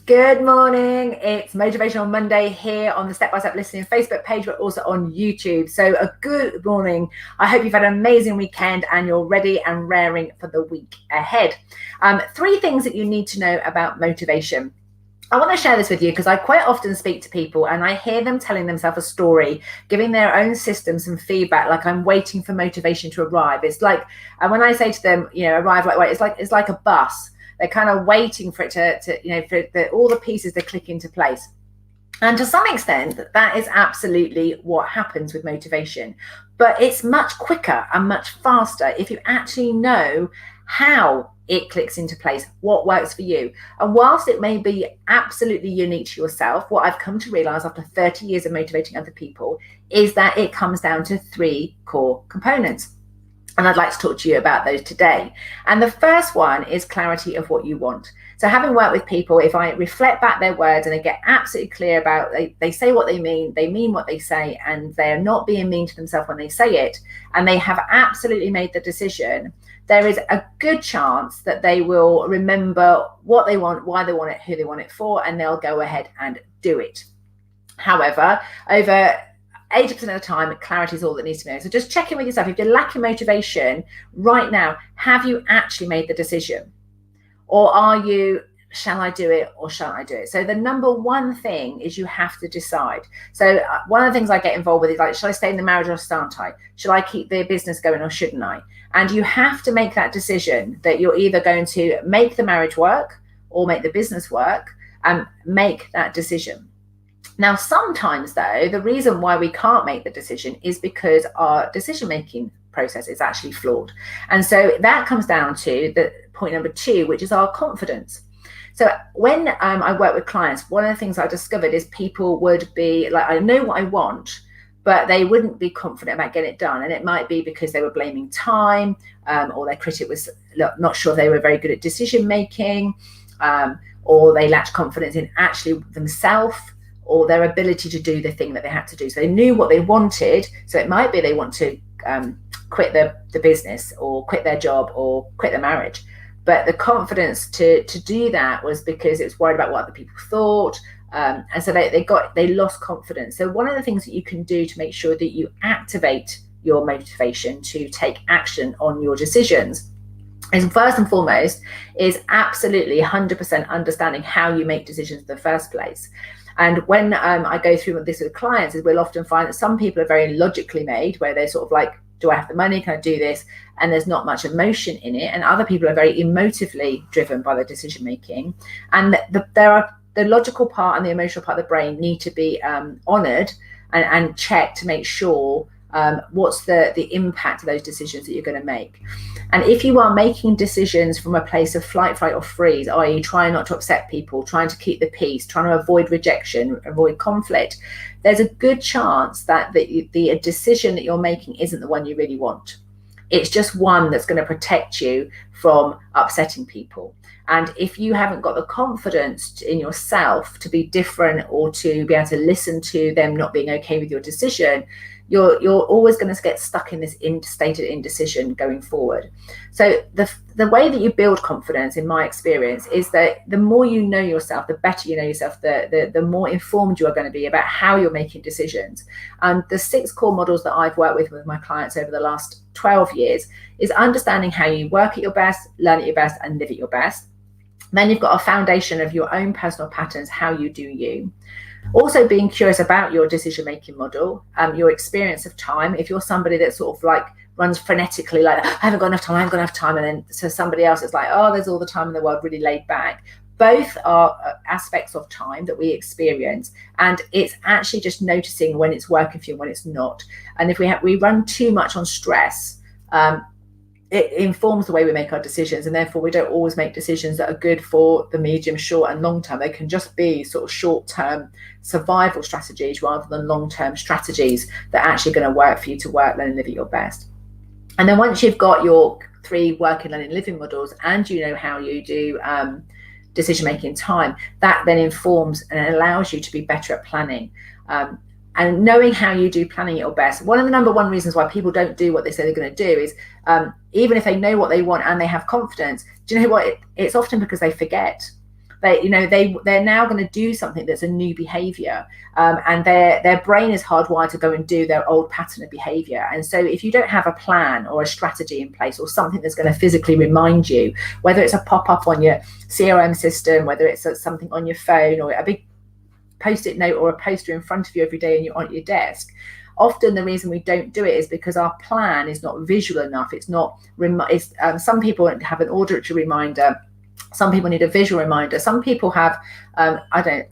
Good morning. It's Motivational Monday here on the Step by Step Listening Facebook page, but also on YouTube. So a good morning. I hope you've had an amazing weekend and you're ready and raring for the week ahead. 3 things that you need to know about motivation. I want to share this with you because I quite often speak to people and I hear them telling themselves a story, giving their own system some feedback, like I'm waiting for motivation to arrive. It's like, and when I say to them, arrive like, wait, it's like a bus. They're kind of waiting for it for all the pieces to click into place. And to some extent, that is absolutely what happens with motivation. But it's much quicker and much faster if you actually know how it clicks into place, what works for you. And whilst it may be absolutely unique to yourself, what I've come to realize after 30 years of motivating other people is that it comes down to 3 core components. And I'd like to talk to you about those today. And the first one is clarity of what you want. So having worked with people, if I reflect back their words and I get absolutely clear about they say what they mean what they say, and they're not being mean to themselves when they say it, and they have absolutely made the decision, there is a good chance that they will remember what they want, why they want it, who they want it for, and they'll go ahead and do it. However, over 80% of the time, clarity is all that needs to be known. So just check in with yourself. If you're lacking motivation right now, have you actually made the decision? Or are you, shall I do it or shall I do it? So the number one thing is you have to decide. So one of the things I get involved with is like, shall I stay in the marriage or shan't I? Shall I keep the business going or shouldn't I? And you have to make that decision that you're either going to make the marriage work or make the business work, and make that decision. Now, sometimes, though, the reason why we can't make the decision is because our decision-making process is actually flawed. And so that comes down to the point number 2, which is our confidence. So when I work with clients, one of the things I discovered is people would be like, I know what I want, but they wouldn't be confident about getting it done. And it might be because they were blaming time, or their critic was not sure they were very good at decision-making, or they lacked confidence in actually themselves, or their ability to do the thing that they had to do. So they knew what they wanted. So it might be they want to quit the business or quit their job or quit the marriage. But the confidence to do that was because it was worried about what other people thought. And so they lost confidence. So one of the things that you can do to make sure that you activate your motivation to take action on your decisions is, first and foremost, is absolutely 100% understanding how you make decisions in the first place. And when I go through this with clients, is we'll often find that some people are very logically made, where they're sort of like, do I have the money? Can I do this? And there's not much emotion in it. And other people are very emotively driven by their decision making. And the logical part and the emotional part of the brain need to be honoured and checked to make sure what's the impact of those decisions that you're going to make. And if you are making decisions from a place of flight, fight, or freeze, i.e. trying not to upset people, trying to keep the peace, trying to avoid rejection, avoid conflict, there's a good chance that the decision that you're making isn't the one you really want. It's just one that's going to protect you from upsetting people. And if you haven't got the confidence in yourself to be different, or to be able to listen to them not being okay with your decision, you're always going to get stuck in this state of indecision going forward. So the way that you build confidence, in my experience, is that the more you know yourself, the better you know yourself, the more informed you are going to be about how you're making decisions. And the 6 core models that I've worked with my clients over the last 12 years is understanding how you work at your best, learn at your best, and live at your best. Then you've got a foundation of your own personal patterns, how you do you. Also being curious about your decision-making model, your experience of time. If you're somebody that sort of like runs frenetically, like, I haven't got enough time, and then so somebody else is like, oh, there's all the time in the world, really laid back. Both are aspects of time that we experience, and it's actually just noticing when it's working for you and when it's not. And if we run too much on stress, it informs the way we make our decisions, and therefore we don't always make decisions that are good for the medium, short, and long term. They can just be sort of short-term survival strategies rather than long-term strategies that are actually going to work for you to work, learn, and live at your best. And then once you've got your 3 working, learning, living models, and you know how you do decision making time, that then informs and allows you to be better at planning. And knowing how you do planning at your best. One of the number 1 reasons why people don't do what they say they're going to do is, even if they know what they want and they have confidence, do you know what? It's often because they forget. They're now going to do something that's a new behavior, and their brain is hardwired to go and do their old pattern of behavior. And so if you don't have a plan or a strategy in place, or something that's going to physically remind you, whether it's a pop-up on your CRM system, whether it's something on your phone, or a big post-it note or a poster in front of you every day and you're on your desk, often the reason we don't do it is because our plan is not visual enough. It's not. Some people have an auditory reminder. Some people need a visual reminder. Some people have,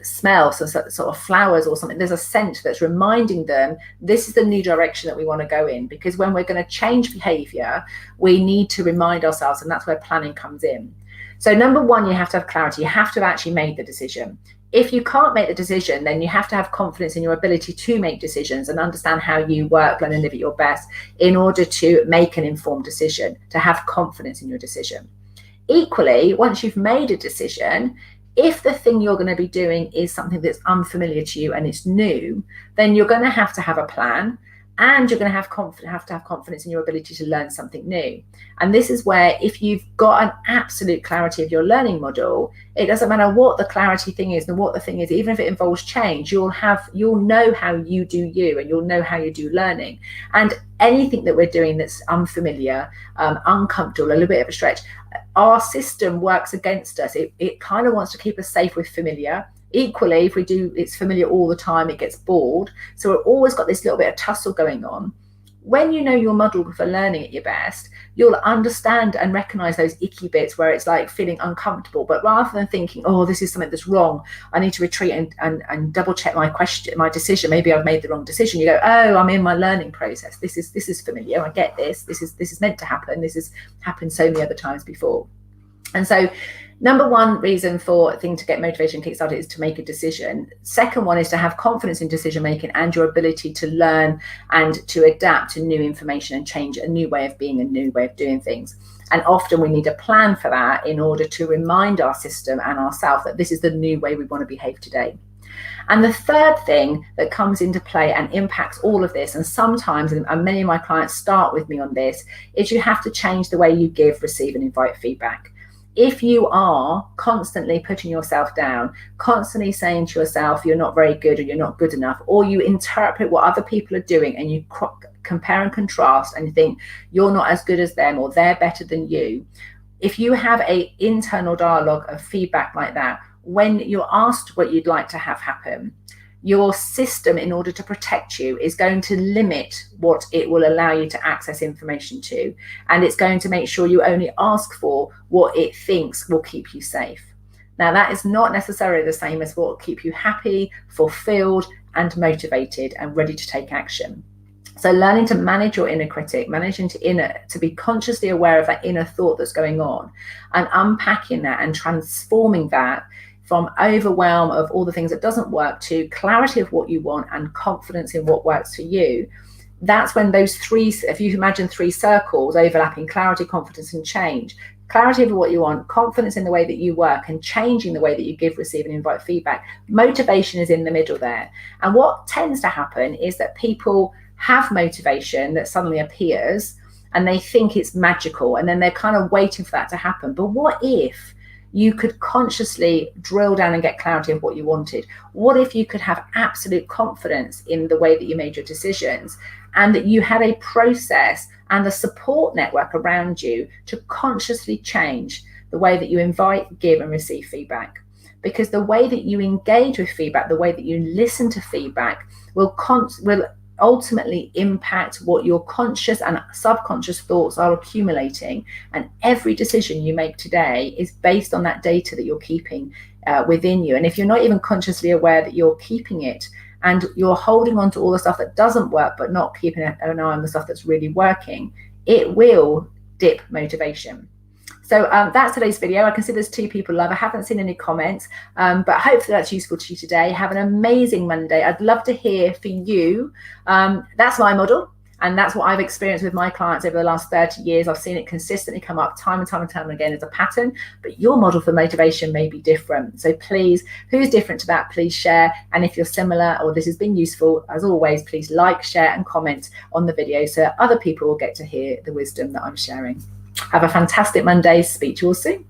smell, so sort of flowers or something. There's a scent that's reminding them this is the new direction that we want to go in. Because when we're going to change behavior, we need to remind ourselves, and that's where planning comes in. So number one, you have to have clarity. You have to have actually made the decision. If you can't make the decision, then you have to have confidence in your ability to make decisions and understand how you work, learn, and live at your best in order to make an informed decision, to have confidence in your decision. Equally, once you've made a decision, if the thing you're going to be doing is something that's unfamiliar to you and it's new, then you're going to have a plan, and you're going to have confidence in your ability to learn something new. And this is where, if you've got an absolute clarity of your learning model, it doesn't matter what the clarity thing is and what the thing is, even if it involves change, you'll know how you do you, and you'll know how you do learning. And anything that we're doing that's unfamiliar, uncomfortable, a little bit of a stretch, our system works against us. It kind of wants to keep us safe with familiar. Equally, if we do it's familiar all the time, it gets bored. So we've always got this little bit of tussle going on. When you know your model for learning at your best, you'll understand and recognize those icky bits where it's like feeling uncomfortable. But rather than thinking, oh, this is something that's wrong, I need to retreat and double check my decision. Maybe I've made the wrong decision. You go, oh, I'm in my learning process. This is familiar. I get this. This is meant to happen. This has happened so many other times before. And so number one reason for a thing to get motivation kickstarted is to make a decision. Second one is to have confidence in decision making and your ability to learn and to adapt to new information and change a new way of being, a new way of doing things. And often we need a plan for that in order to remind our system and ourselves that this is the new way we want to behave today. And the third thing that comes into play and impacts all of this, and sometimes, and many of my clients start with me on this, is you have to change the way you give, receive, and invite feedback. If you are constantly putting yourself down, constantly saying to yourself, you're not very good or you're not good enough, or you interpret what other people are doing and you compare and contrast and you think you're not as good as them or they're better than you, if you have an internal dialogue of feedback like that, when you're asked what you'd like to have happen, your system, in order to protect you, is going to limit what it will allow you to access information to. And it's going to make sure you only ask for what it thinks will keep you safe. Now, that is not necessarily the same as what will keep you happy, fulfilled, and motivated and ready to take action. So learning to manage your inner critic, to be consciously aware of that inner thought that's going on, and unpacking that and transforming that from overwhelm of all the things that doesn't work to clarity of what you want and confidence in what works for you. That's when those three, if you imagine three circles overlapping: clarity, confidence, and change. Clarity of what you want, confidence in the way that you work, and changing the way that you give, receive, and invite feedback. Motivation is in the middle there. And what tends to happen is that people have motivation that suddenly appears and they think it's magical, and then they're kind of waiting for that to happen. But what if you could consciously drill down and get clarity of what you wanted? What if you could have absolute confidence in the way that you made your decisions, and that you had a process and a support network around you to consciously change the way that you invite, give, and receive feedback? Because the way that you engage with feedback, the way that you listen to feedback will ultimately impact what your conscious and subconscious thoughts are accumulating. And every decision you make today is based on that data that you're keeping within you. And if you're not even consciously aware that you're keeping it, and you're holding on to all the stuff that doesn't work but not keeping an eye on the stuff that's really working, it will dip motivation. So that's today's video. I can see there's 2 people live. I haven't seen any comments, but hopefully that's useful to you today. Have an amazing Monday. I'd love to hear for you. That's my model, and that's what I've experienced with my clients over the last 30 years. I've seen it consistently come up time and time again as a pattern, but your model for motivation may be different. So please, who's different to that, please share. And if you're similar or this has been useful, as always, please like, share, and comment on the video so other people will get to hear the wisdom that I'm sharing. Have a fantastic Monday. Speak to you all soon.